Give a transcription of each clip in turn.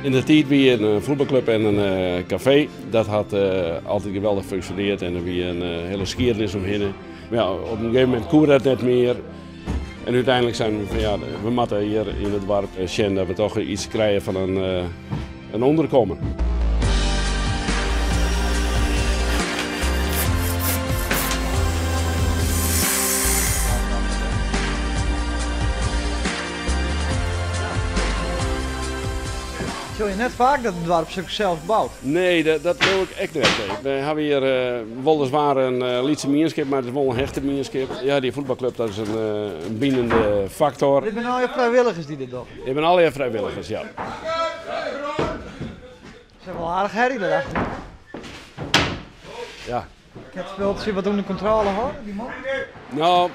In de tijd wie een voetbalclub en een café, dat had altijd geweldig gefunctioneerd en er wie een hele schierenis omheen. Maar ja, op een gegeven moment koerde het net meer. En uiteindelijk zijn we van ja, we moeten hier in het dorp zien dat we toch iets krijgen van een onderkomen. Zul je net vaak dat het dorp zichzelf bouwt? Nee, dat wil ik echt niet. We hebben hier weliswaar een Lietse Mierskip, maar het is wel een hechte Mierskip. Ja, die voetbalclub dat is een bindende factor. Dit zijn al je vrijwilligers die dit doen? Ik ben al je vrijwilligers, ja. Ze hebben wel aardig herrie erachter. Ja. Ik heb gespeeld, zie je wat onder controle hoor, die man? Nou,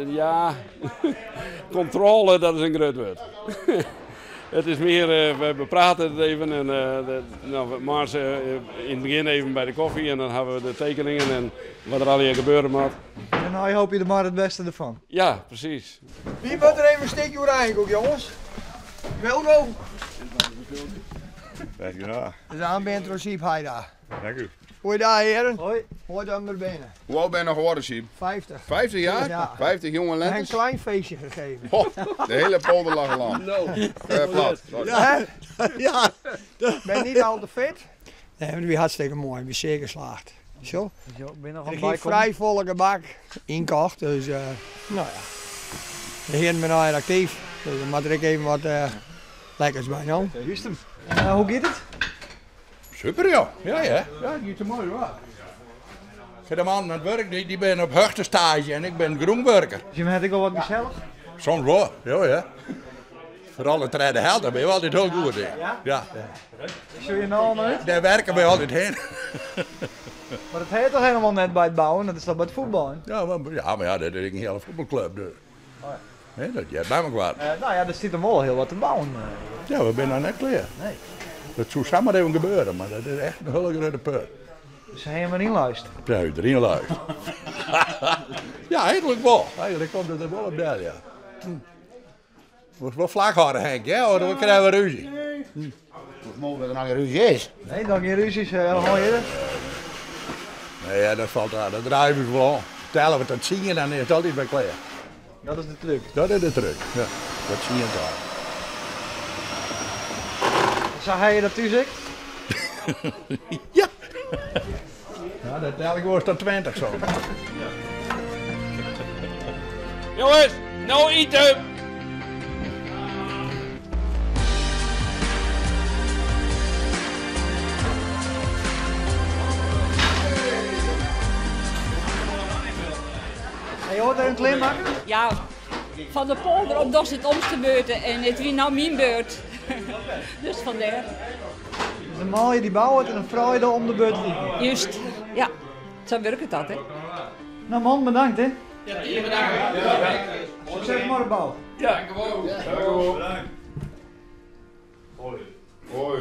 ja, controle dat is een groot woord. Het is meer, we praten het even en maar in het begin even bij de koffie en dan hebben we de tekeningen en wat er al hier gebeuren moet. En nou hoop je er maar het beste ervan. Ja, precies. Wie moet er even een steekje oranje ook, jongens? Wilco. Dank u wel. Dat is aanbent Rosiep Haida. Dank u. Hoi daar heren. Hoi. Hoi dan maar binnen. Hoe oud ben je nog geworden, Siep? 50. 50 jaar? Ja. 50 jonge We hebben een lentes? klein feestje gegeven. Ho, de hele polder lag al aan. Plat. Sorry. Ja, ja. Ben je niet al te fit? Nee, maar wie hartstikke mooi. Wie zeer geslaagd. Zo. Ik ben nog Ik aan heb vrij volle gebak inkocht, dus nou ja. De heren zijn al actief, dus dan moet ik even wat lekkers bij jou. Juist hem. Hoe gaat het? Super ja. Ja, het gaat er mooi waar. De man aan het werk, die ben op hoogtestage en ik ben groenwerker. Dus je hebt ook al wat gezellig? Soms wel, ja. Vooral het rijden held, daar ben je altijd heel goed in. Ja? Zul je nou al uit? Daar werken we altijd heen. Maar dat heet toch helemaal net bij het bouwen, dat is toch bij het voetballen? Maar ja, dat is een hele voetbalclub. Dus. Dat jij bij me kwaad. Nou ja, er zit er wel heel wat te bouwen. Ja, we zijn nog net klaar. Nee. Dat zou samen even gebeuren, maar dat is echt een hele grote put. Dus helemaal in luisteren. Ja, erin luisteren. Ja, eigenlijk wel. Eigenlijk komt het er wel op deel, ja. Wordt wel vlak houden, Henk, ja? Dan krijgen we ruzie. Hoe mooi dat er nou een ruzie is. Nee, dan geen ruzies, helemaal eerder. Nee, ja, dat valt aan. Dat draaien we wel. Tellen we het zien, dan is het altijd bij klaar. Dat is de truc. Dat is de truc, ja. Dat zie je daar. Zag hij je dat u zegt? Ja. Ja, dat eigenlijk was dat 20 zo. Jongens, nou eten! Hij hoort er een klein maken? Ja, van de polder op dos het omste beurten en het wie nou mijn beurt. Dus vandaar. Dus dan maal je die bouwen en dan vrouw je er om de beurt. Juist, ja. Zo werkt het dat, hè. Nou man, bedankt hè. Ja, bedankt. Succes maar de bouw. Ja, gewoon. Hoi. Hoi.